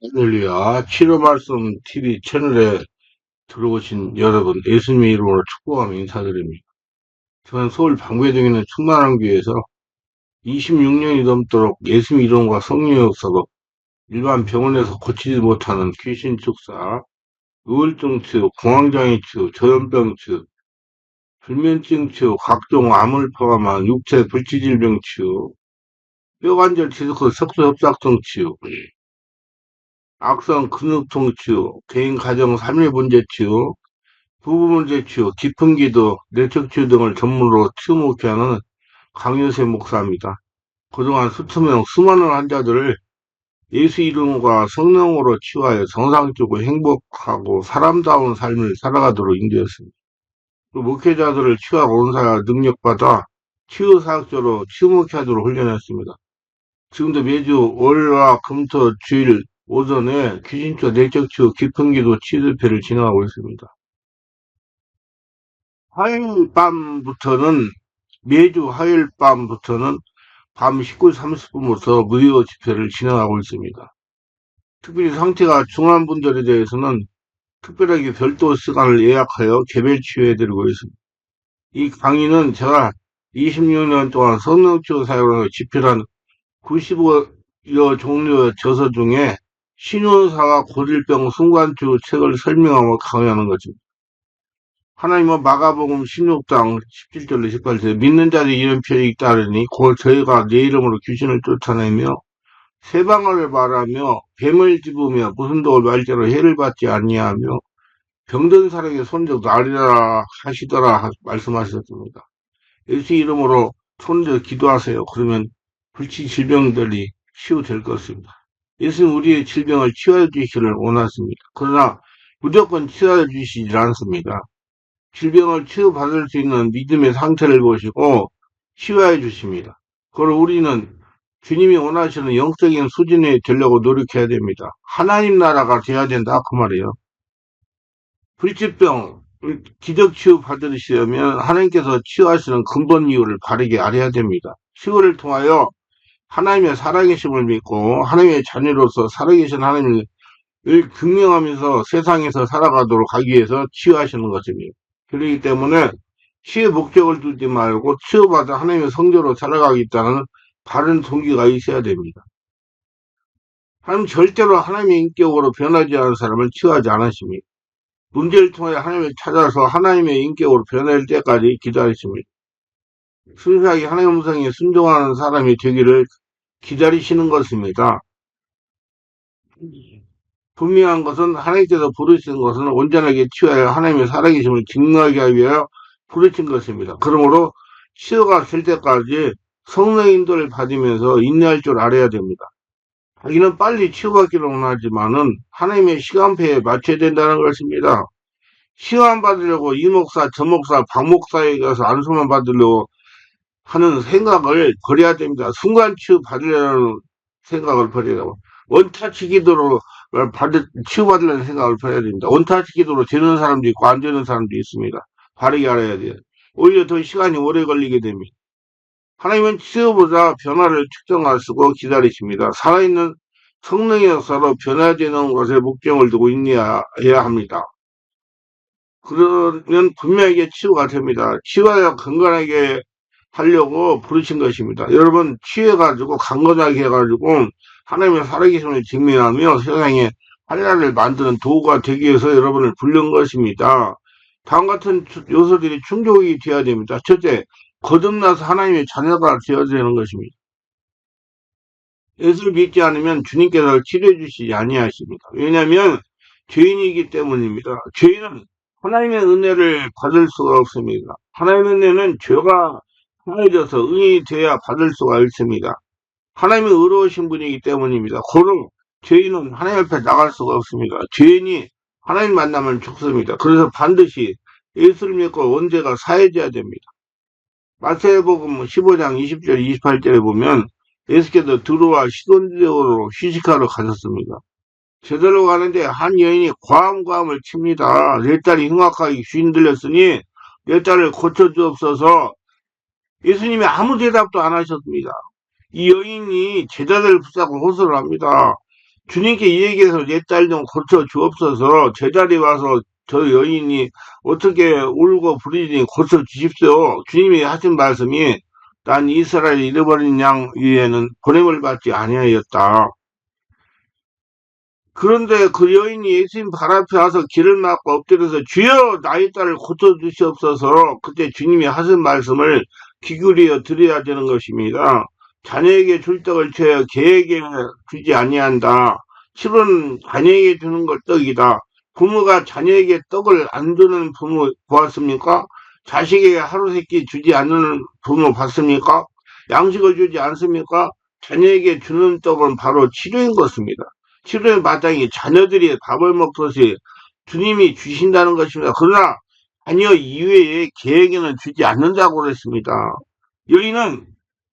할렐루야. 치료 말씀 TV 채널에 들어오신 여러분, 예수님의 이름으로 축복하며 인사드립니다. 저는 서울 방배동에 있는 충만한교회에서 26년이 넘도록 예수님 이름과 성령의 역사로 일반 병원에서 고치지 못하는 귀신 축사, 우울증 치유, 공황장애 치유, 전염병 치유, 불면증 치유, 각종 암을 포함한 육체 불치질병 치유, 뼈관절 디스크 석소협착증 치유, 악성 근육통 치유, 개인 가정 삶의 문제 치유, 부부 문제 치유, 깊은 기도, 내적 치유 등을 전문으로 치유 목회하는 강윤세 목사입니다. 그동안 수많은 환자들을 예수 이름과 성령으로 치유하여 정상적으로 행복하고 사람다운 삶을 살아가도록 인도했습니다. 또 목회자들을 치유하고 온사와 능력받아 치유사역자로 치유 목회하도록 훈련했습니다. 지금도 매주 월화 금토 주일 오전에 귀신치유, 내적 치유, 깊은 기도 치유대회를 진행하고 있습니다. 매주 화요일 밤부터는 밤 19시 30분부터 무료 집회를 진행하고 있습니다. 특별히 상태가 중한 분들에 대해서는 특별하게 별도 시간을 예약하여 개별 치유해드리고 있습니다. 이 강의는 제가 26년 동안 성령치유 사역으로 집필한 95여 종류의 저서 중에 신효사와 고질병 순간치유 책을 설명하고 강의하는 것입니다. 하나님은 마가복음 16장 17절로 18절 믿는 자들이 이런 편이 있다하니 곧 저희가 내 이름으로 귀신을 쫓아내며 세방을 말하며 뱀을 집으며 무슨 독을 말대로 해를 받지 아니하며 병든 사람에게 손적 나리라 하시더라 말씀하셨습니다. 예수 이름으로 손적 기도하세요. 그러면 불치 질병들이 치유될 것입니다. 예수는 우리의 질병을 치유해 주시기를 원하십니다. 그러나 무조건 치유해 주시지 않습니다. 질병을 치유받을 수 있는 믿음의 상태를 보시고 치유해 주십니다. 그걸 우리는 주님이 원하시는 영적인 수준에 되려고 노력해야 됩니다. 하나님 나라가 돼야 된다 그 말이에요. 불치병, 기적치유 받으시려면 하나님께서 치유하시는 근본 이유를 바르게 알아야 됩니다. 치유를 통하여 하나님의 살아계심을 믿고 하나님의 자녀로서 살아계신 하나님을 증명하면서 세상에서 살아가도록 하기 위해서 치유하시는 것입니다. 그렇기 때문에 치유의 목적을 두지 말고 치유받아 하나님의 성도로 살아가겠다는 바른 동기가 있어야 됩니다. 하나님 절대로 하나님의 인격으로 변하지 않은 사람을 치유하지 않으십니다. 문제를 통해 하나님을 찾아서 하나님의 인격으로 변할 때까지 기다리십니다. 순수하게 하나님 음성에 순종하는 사람이 되기를 기다리시는 것입니다. 분명한 것은 하나님께서 부르신 것은 온전하게 치유하여 하나님의 살아계심을 증명하게 하기 위하여 부르신 것입니다. 그러므로 치유가 될 때까지 성령의 인도를 받으면서 인내할 줄 알아야 됩니다. 자기는 빨리 치유받기를 원하지만은 하나님의 시간표에 맞춰야 된다는 것입니다. 시간 받으려고 이 목사, 저 목사, 박 목사에 가서 안수만 받으려고 하는 생각을 버려야 됩니다. 순간 치유 받으려는 생각을 버려야 됩니다. 원타치 기도로 치유받으려는 생각을 버려야 됩니다. 원타치 기도로 되는 사람도 있고 안 되는 사람도 있습니다. 바르게 알아야 돼요. 오히려 더 시간이 오래 걸리게 됩니다. 하나님은 치유보다 변화를 측정하시고 기다리십니다. 살아있는 성령의 역사로 변화되는 것에 목적을 두고 인내해야 합니다. 그러면 분명하게 치유가 됩니다. 치유하여 건강하게 하려고 부르신 것입니다. 여러분 치유해가지고 강건하게 해가지고 하나님의 살아계심을 증명하며 세상에 한나라를 만드는 도구가 되기 위해서 여러분을 부른 것입니다. 다음 같은 요소들이 충족이 되어야 됩니다. 첫째, 거듭나서 하나님의 자녀가 되어야 되는 것입니다. 예수를 믿지 않으면 주님께서 치료해 주시지 아니하십니다. 왜냐하면 죄인이기 때문입니다. 죄인은 하나님의 은혜를 받을 수가 없습니다. 하나님의 은혜는 죄가 하여져서 의인이 되어야 받을 수가 있습니다. 하나님의 의로우신 분이기 때문입니다. 고로 죄인은 하나님 앞에 나갈 수가 없습니다. 죄인이 하나님 만나면 죽습니다. 그래서 반드시 예수를 믿고 언제가 사해져야 됩니다. 마태복음 15장 20절 28절에 보면 예수께서 두로와 시돈지역으로 휴식하러 가셨습니다. 제대로 가는데 한 여인이 과음을 칩니다. 내 딸이 흉악하게 귀신 들렸으니 내 딸을 고쳐주옵소서. 예수님이 아무 대답도 안 하셨습니다. 이 여인이 제자들을 붙잡고 호소를 합니다. 주님께 이 얘기해서 내 딸 좀 고쳐 주옵소서. 제자리 와서 저 여인이 어떻게 울고 부르짖니 고쳐 주십시오. 주님이 하신 말씀이 난 이스라엘 잃어버린 양 위에는 보냄을 받지 아니하였다. 그런데 그 여인이 예수님 발 앞에 와서 길을 막고 엎드려서 주여 나의 딸을 고쳐주시옵소서. 그때 주님이 하신 말씀을 귀 기울여 드려야 되는 것입니다. 자녀에게 줄 떡을 채어 개에게 주지 아니한다. 실은 자녀에게 주는 것 떡이다. 부모가 자녀에게 떡을 안 주는 부모 보았습니까? 자식에게 하루 세끼 주지 않는 부모 봤습니까? 양식을 주지 않습니까? 자녀에게 주는 떡은 바로 치료인 것입니다. 치료의 마땅히 자녀들이 밥을 먹듯이 주님이 주신다는 것입니다. 그러나 자녀 이외에 개에게는 주지 않는다고 그랬습니다. 여인은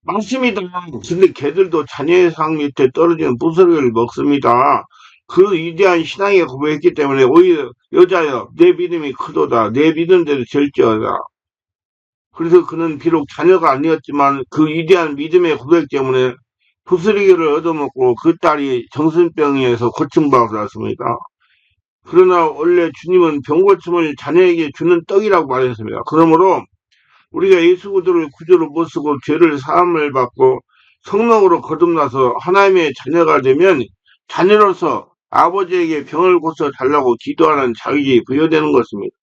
맞습니다. 근데 개들도 자녀의 상 밑에 떨어지는 부스러기를 먹습니다. 그 위대한 신앙에 고백했기 때문에 오히려 여자여 내 믿음이 크도다. 내 믿음대로 될지어다. 그래서 그는 비록 자녀가 아니었지만 그 위대한 믿음의 고백 때문에 부스러기를 얻어먹고 그 딸이 정신병에서 고침받았습니다. 그러나 원래 주님은 병고침을 자녀에게 주는 떡이라고 말했습니다. 그러므로 우리가 예수 그리스도를 구주로 못쓰고 죄를 사함을 받고 성령으로 거듭나서 하나님의 자녀가 되면 자녀로서 아버지에게 병을 고쳐 달라고 기도하는 자격이 부여되는 것입니다.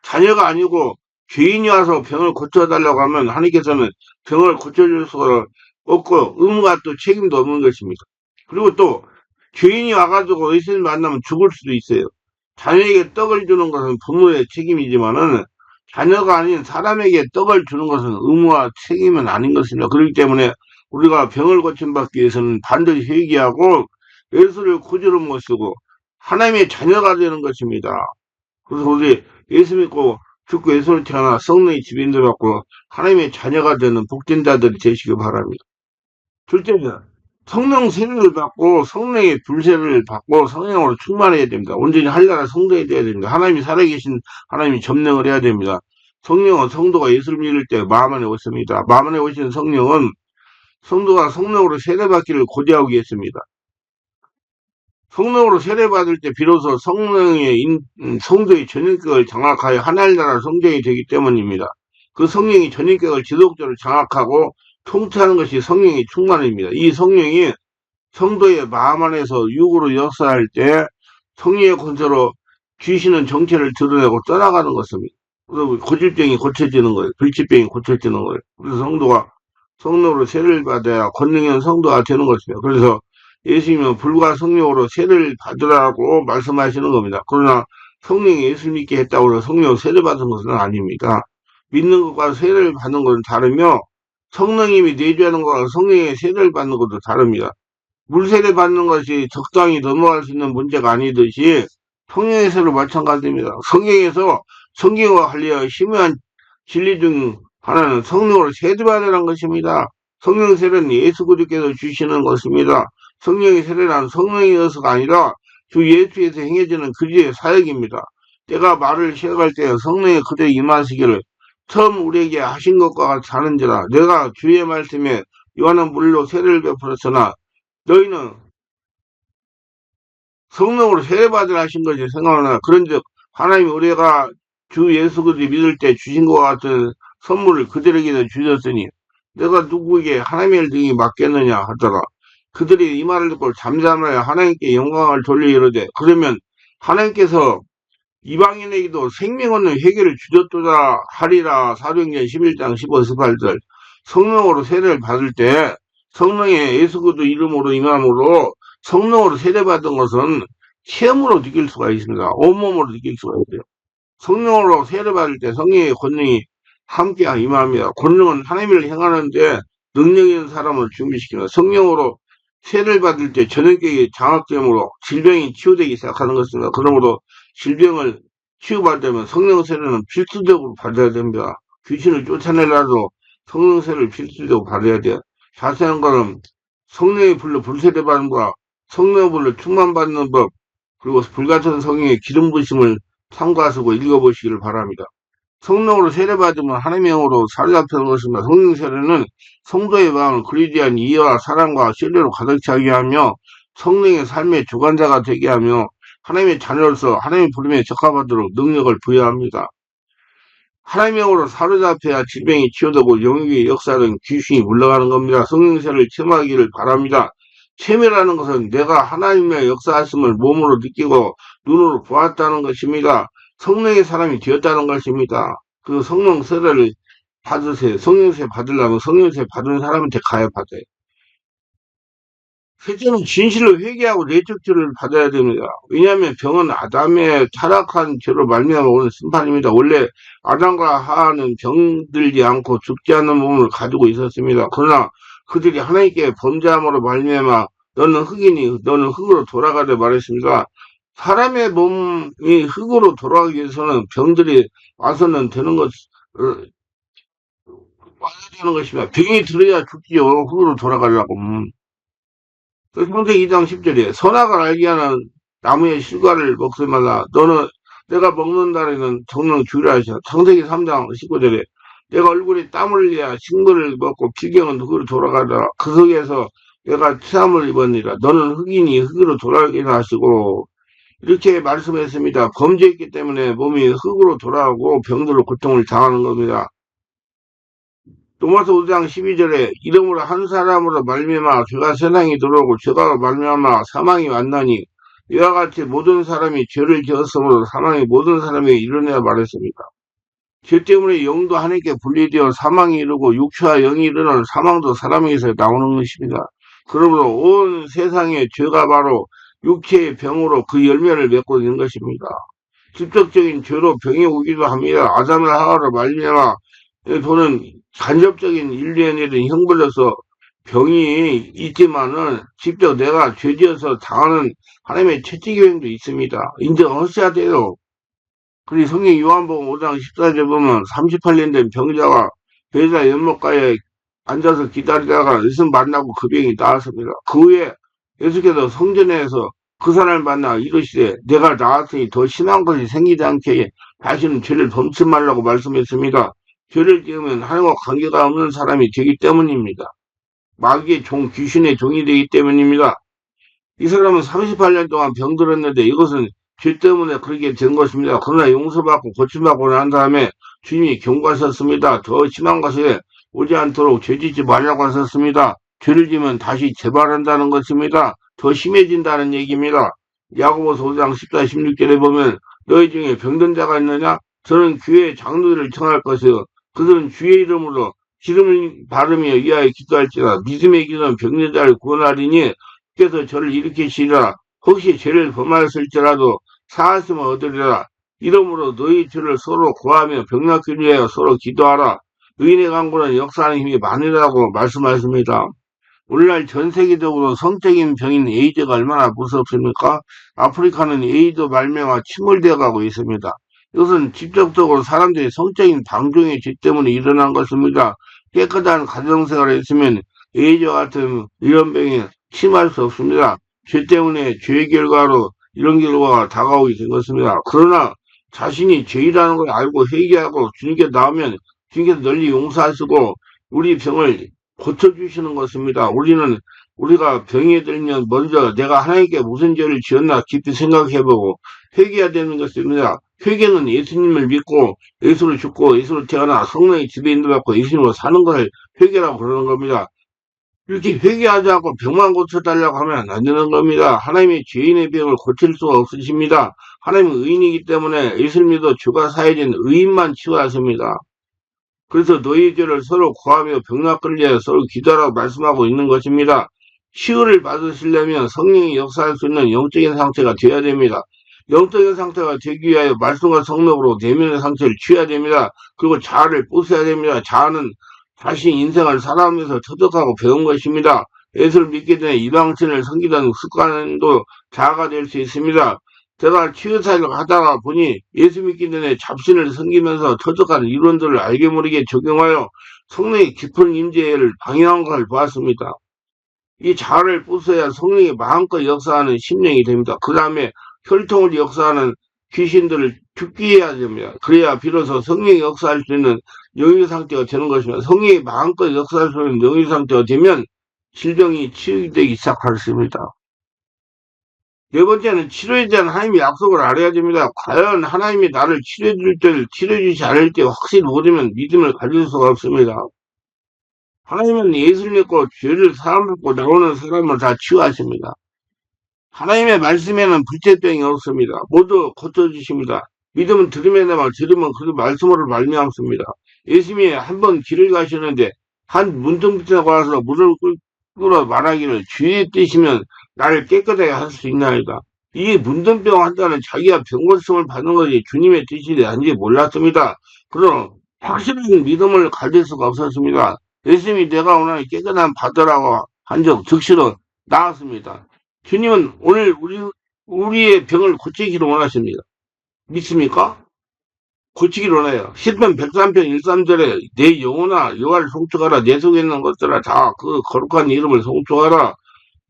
자녀가 아니고 죄인이 와서 병을 고쳐달라고 하면 하나님께서는 병을 고쳐줄 수가 없고 의무가 또 책임도 없는 것입니다. 그리고 또 죄인이 와가지고 예수님 만나면 죽을 수도 있어요. 자녀에게 떡을 주는 것은 부모의 책임이지만은 자녀가 아닌 사람에게 떡을 주는 것은 의무와 책임은 아닌 것입니다. 그렇기 때문에 우리가 병을 고침받기 위해서는 반드시 회개하고 예수를 구주로 모시고 하나님의 자녀가 되는 것입니다. 그래서 우리 예수 믿고 죽고 예수를 태어나 성령의 지배인들 받고 하나님의 자녀가 되는 복된 자들이 되시기 바랍니다. 둘째는 성령 세례를 받고 성령의 불세를 받고 성령으로 충만해야 됩니다. 온전히 한나라 성도가 되어야 됩니다. 하나님이 살아계신 하나님이 점령을 해야 됩니다. 성령은 성도가 예수를 믿을 때 마음 안에 오십니다. 마음 안에 오시는 성령은 성도가 성령으로 세례받기를 고대하고 있습니다. 성령으로 세례받을 때 비로소 성령의 성도의 전인격을 장악하여 하나님 나라 성전이 되기 때문입니다. 그 성령이 전인격을 지속적으로 장악하고 통치하는 것이 성령의 충만입니다. 이 성령이 성도의 마음 안에서 육으로 역사할 때 성령의 권세로 귀신은 정체를 드러내고 떠나가는 것입니다. 그래서 고질병이 고쳐지는 거예요. 불치병이 고쳐지는 거예요. 그래서 성도가 성령으로 세례를 받아야 권능한 성도가 되는 것입니다. 그래서 예수님은 불과 성령으로 세례를 받으라고 말씀하시는 겁니다. 그러나 성령이 예수 믿게 했다고 해서 성령 세례 받은 것은 아닙니다. 믿는 것과 세례를 받는 것은 다르며 성령님이 내주하는 것과 성령의 세례를 받는 것도 다릅니다. 물세례 받는 것이 적당히 넘어갈 수 있는 문제가 아니듯이 성령의 세례도 마찬가지입니다. 성경에서 성경과 관련 심오한 진리 중 하나는 성령으로 세례받으라는 것입니다. 성령 세례는 예수 그리스도께서 주시는 것입니다. 성령의 세례란 성령이어서가 아니라 주 예수에서 행해지는 그리스도의 사역입니다. 때가 말을 시작할 때 성령의 그대에 임하시기를 처음 우리에게 하신 것과 같이 하는지라. 내가 주의 말씀에 요한은 물로 세례를 베풀었으나 너희는 성령으로 세례받으라 하신 것이 생각나나. 그런즉 하나님이 우리가 주 예수 그리스도 믿을 때 주신 것과 같은 선물을 그들에게도 주셨으니 내가 누구에게 하나님의 등이 맡겠느냐 하더라. 그들이 이 말을 듣고 잠잠하여 하나님께 영광을 돌려 이르되 그러면 하나님께서 이방인에게도 생명 얻는 회개를 주셨도다 하리라. 사도행전 11장 15, 18절. 성령으로 세례를 받을 때 성령의 예수 그리스도 이름으로 임함으로 성령으로 세례받은 것은 체험으로 느낄 수가 있습니다. 온몸으로 느낄 수가 있어요. 성령으로 세례받을 때 성령의 권능이 함께 임합니다. 권능은 하나님을 행하는데 능력 있는 사람을 준비시킵니다. 성령으로 세례를 받을 때 전염격이 장악됨으로 질병이 치유되기 시작하는 것입니다. 그러므로 질병을 치유받으려면 성령 세례는 필수적으로 받아야 됩니다. 귀신을 쫓아내려도 성령 세례를 필수적으로 받아야 돼요. 자세한 것은 성령의 불로 불세례 받는 것, 성령의 불로 충만받는 법, 그리고 불같은 성령의 기름 부심을 참고하시고 읽어보시기를 바랍니다. 성령으로 세례받으면 하나님의 영으로 사로잡히는 것입니다. 성령 세례는 성도의 마음을 그리스도에 대한 이해와 사랑과 신뢰로 가득 차게 하며 성령의 삶의 주관자가 되게 하며 하나님의 자녀로서 하나님의 부름에 적합하도록 능력을 부여합니다. 하나님의 영으로 사로잡혀야 질병이 치유되고 영육의 역사는 귀신이 물러가는 겁니다. 성령세를 체험하기를 바랍니다. 체험이라는 것은 내가 하나님의 역사하심을 몸으로 느끼고 눈으로 보았다는 것입니다. 성령의 사람이 되었다는 것입니다. 그 성령세를 받으세요. 성령세 받으려면 성령세 받은 사람한테 가야 받아요. 셋째는 진실로 회개하고 내적 죄를 받아야 됩니다. 왜냐하면 병은 아담의 타락한 죄로 말미암아 오는 심판입니다. 원래 아담과 하와는 병들지 않고 죽지 않는 몸을 가지고 있었습니다. 그러나 그들이 하나님께 범죄함으로 말미암아 너는 흙이니 너는 흙으로 돌아가려 말했습니다. 사람의 몸이 흙으로 돌아가기 위해서는 병들이 와서는 되는 것, 와야 되는 것입니다. 병이 들어야 죽지요. 흙으로 돌아가려고. 그 창세기 2장 10절에 선악을 알게 하는 나무의 실과를 먹을마다 너는 내가 먹는 날에는 정령 주의라 하시오. 창세기 3장 19절에 내가 얼굴에 땀을 흘려야 식물을 먹고 필경은 흙으로 돌아가더라. 그 속에서 내가 체함을 입었느니라. 너는 흙이니 흙으로 돌아가게 하시고 이렇게 말씀했습니다. 범죄했기 때문에 몸이 흙으로 돌아가고 병들로 고통을 당하는 겁니다. 로마서 5장 12절에 이름으로 한 사람으로 말미암아 죄가 세상에 들어오고 죄가 말미암아 사망이 왔나니 이와 같이 모든 사람이 죄를 지었으므로 사망이 모든 사람에게 이르느냐 말했습니다. 죄 때문에 영도 하나님께 분리되어 사망이 이르고 육체와 영이 이르는 사망도 사람에게서 나오는 것입니다. 그러므로 온 세상의 죄가 바로 육체의 병으로 그 열매를 맺고 있는 것입니다. 직접적인 죄로 병이 오기도 합니다. 아담을 하와로 말미암아 또는 간접적인 인류에 내린 형벌로서 병이 있지만은 직접 내가 죄지어서 당하는 하나님의 채찍교행도 있습니다. 인정하셔야 돼요. 그리고 성경 요한복음 5장 14절 보면 38년 된 병자가 배자 연못가에 앉아서 기다리다가 예수 만나고 그 병이 나았습니다. 그 후에 예수께서 성전에서 그 사람을 만나 이르시되 내가 나았으니 더 심한 것이 생기지 않게 다시는 죄를 범치 말라고 말씀했습니다. 죄를 지으면 하나님과 관계가 없는 사람이 되기 때문입니다. 마귀의 종, 귀신의 종이 되기 때문입니다. 이 사람은 38년 동안 병들었는데 이것은 죄 때문에 그렇게 된 것입니다. 그러나 용서받고 고침받고 난 다음에 주님이 경고하셨습니다. 더 심한 것에 오지 않도록 죄짓지 말라고 하셨습니다. 죄를 지면 다시 재발한다는 것입니다. 더 심해진다는 얘기입니다. 야고보서 5장 14, 16절에 보면 너희 중에 병든 자가 있느냐? 저는 교회의 장로들을 청할 것이요 그들은 주의 이름으로 기름을 바르며 위하여 기도할지라 믿음의 기도는 병든 자를 구원하리니 그래서 저를 일으키시리라. 혹시 죄를 범하였을지라도 사하심을 얻으리라. 이러므로 너희 죄를 서로 구하며 병낫기를 위하여 서로 기도하라. 의인의 강구는 역사하는 힘이 많으라고 말씀하십니다. 오늘날 전 세계적으로 성적인 병인 에이즈가 얼마나 무섭습니까? 아프리카는 에이즈 말명화 침몰되어 가고 있습니다. 이것은 직접적으로 사람들이 성적인 방종의 죄 때문에 일어난 것입니다. 깨끗한 가정생활을 했으면 에이즈와 같은 이런 병이 침할 수 없습니다. 죄 때문에 죄의 결과로 이런 결과가 다가오게 된 것입니다. 그러나 자신이 죄이라는 걸 알고 회개하고 주님께 나오면 주님께서 널리 용서하시고 우리 병을 고쳐주시는 것입니다. 우리가 병에 들면 먼저 내가 하나님께 무슨 죄를 지었나 깊이 생각해보고 회개해야 되는 것입니다. 회개는 예수님을 믿고 예수를 죽고 예수를 태어나 성령의 지배 인도받고 예수님으로 사는 것을 회개라고 그러는 겁니다. 이렇게 회개하지 않고 병만 고쳐달라고 하면 안 되는 겁니다. 하나님이 죄인의 병을 고칠 수가 없으십니다. 하나님은 의인이기 때문에 예수를 믿어 죄가 사해진 의인만 치유하십니다. 그래서 너희 죄를 서로 구하며 병낫기를 위하여 서로 기도하라고 말씀하고 있는 것입니다. 치유를 받으시려면 성령이 역사할 수 있는 영적인 상태가 되어야 됩니다. 영적인 상태가 되기 위하여 말씀과 성령으로 내면의 상태를 취해야 됩니다. 그리고 자아를 부숴야 됩니다. 자아는 자신 인생을 살아가면서 터득하고 배운 것입니다. 예수를 믿기 전에 이방신을 섬기던 습관도 자아가 될 수 있습니다. 제가 치유사역을 하다가 보니 예수 믿기 전에 잡신을 섬기면서 터득한 이론들을 알게 모르게 적용하여 성령의 깊은 임재를 방해한 것을 보았습니다. 이 자아를 부숴야 성령이 마음껏 역사하는 심령이 됩니다. 그 다음에 혈통을 역사하는 귀신들을 죽게 해야 됩니다. 그래야 비로소 성령이 역사할 수 있는 영의 상태가 되는 것입니다. 성령이 마음껏 역사할 수 있는 영의 상태가 되면 질병이 치유되기 시작할 수 있습니다. 네 번째는 치료에 대한 하나님의 약속을 알아야 됩니다. 과연 하나님이 나를 치료해주지 않을 때 확실히 모르면 믿음을 가질 수가 없습니다. 하나님은 예수를 믿고 죄를 사함받고 나오는 사람을 다 치유하십니다. 하나님의 말씀에는 불체병이 없습니다. 모두 고쳐주십니다. 믿음은 들음에다가 들으면 그 말씀으로 말미암습니다. 예수님이 한 번 길을 가시는데 한 문둥병자가 와서 물을 끓여 말하기를 주의 뜻이면 나를 깨끗하게 할 수 있나이다. 이 문둥병 환자는 자기가 병 고침을 받는 것이 주님의 뜻이 아닌지 몰랐습니다. 그러나 확실한 믿음을 가질 수가 없었습니다. 예수님이 내가 오늘 깨끗한 받으라고 한 적 즉시로 나았습니다. 주님은 오늘 우리의 병을 고치기를 원하십니다. 믿습니까? 고치기를 원해요. 시편 103편 1~3절에 내 영혼아 여호와를 송축하라. 내 속에 있는 것들아 다 그 거룩한 이름을 송축하라.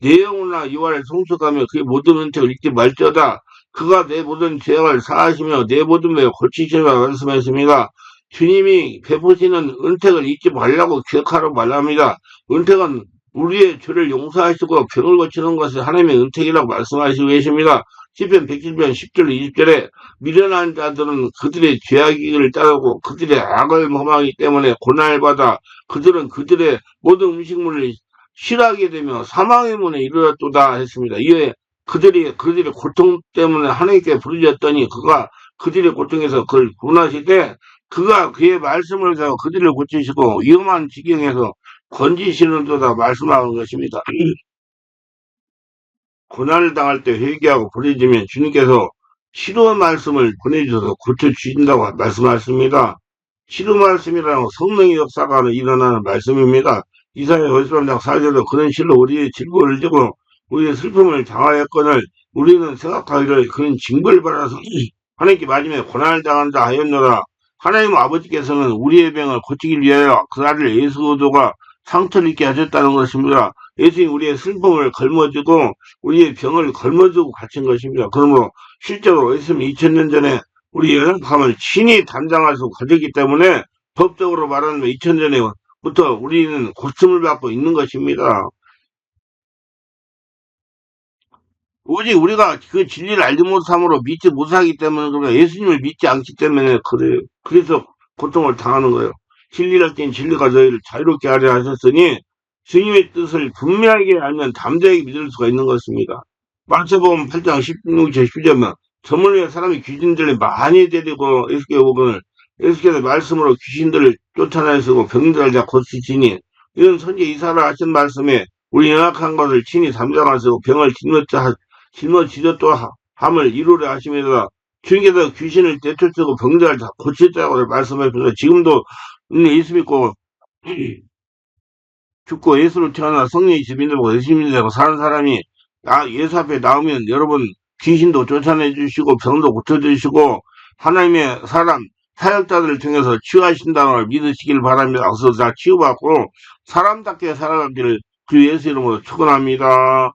내 영혼아 여호와를 송축하며 그의 모든 은택을 잊지 말지어다. 그가 내 모든 죄악을 사하시며 내 모든 죄를 고치시리라 말씀하십니다. 주님이 베푸시는 은택을 잊지 말라고 기억하라고 말합니다. 은택은 우리의 죄를 용서하시고 병을 고치는 것이 하나님의 은택이라고 말씀하시고 계십니다. 시편 107편 10절 20절에 미련한 자들은 그들의 죄악을 따르고 그들의 악을 범하기 때문에 고난을 받아 그들은 그들의 모든 음식물을 싫어하게 되며 사망의 문에 이르렀도다 했습니다. 이에 그들의 고통 때문에 하나님께 부르짖었더니 그가 그들의 고통에서 그를 구원하시되 그가 그의 말씀을 가지고 그들을 고치시고 위험한 지경에서 건지시는도다 말씀하는 것입니다. 고난을 당할 때 회개하고 부르짖으면 주님께서 치료 말씀을 보내주셔서 고쳐주신다고 말씀하십니다. 치료 말씀이라는 성령의 역사가 일어나는 말씀입니다. 이사야 53장 4절로 그런 실로 우리의 질고를 지고 우리의 슬픔을 당하였거늘 우리는 생각하기를 그런 징벌을 받아서 하나님께 맞으며 고난을 당한다 하였노라. 하나님 아버지께서는 우리의 병을 고치기 위하여 그 아들 예수 그리스도가 상처를 입게 하셨다는 것입니다. 예수님이 우리의 슬픔을 걸머쥐고 우리의 병을 걸머쥐고 갇힌 것입니다. 그러므로 실제로 예수님이 2000년 전에 우리 연약함을 친히 담당하시고 가졌기 때문에 법적으로 말하면 2000년 전에부터 우리는 고침을 받고 있는 것입니다. 오직 우리가 그 진리를 알지 못함으로 믿지 못하기 때문에 그러니까 예수님을 믿지 않기 때문에 그래요. 그래서 고통을 당하는 거예요. 진리를 땐 진리가 너희를 자유롭게 하려 하셨으니 주님의 뜻을 분명하게 알면 담대하게 믿을 수가 있는 것입니다. 마태복음 8장 16절 10절만 점을 위해 사람이 귀신들을 많이 데리고 예수께서 말씀으로 귀신들을 쫓아내시고 병들을 다 고치시니 이런 선지 이사라 하신 말씀에 우리 연약한 것을 친히 담당하시고 병을 짊어지셨도 함을 이루려 하심이다. 주님께서 귀신을 내쫓고 병들을 다 고쳤다고 말씀하셨습니다. 지금도 예수 믿고 죽고 예수로 태어나 성령이 주민들고 예수님이 되고 사는 사람이 예수 앞에 나오면 여러분 귀신도 쫓아내 주시고 병도 고쳐주시고 하나님의 사역자들을 통해서 치유하신다는 걸 믿으시길 바랍니다. 그래서 다 치유받고 사람답게 살아가기를 주 예수 이름으로 축원합니다.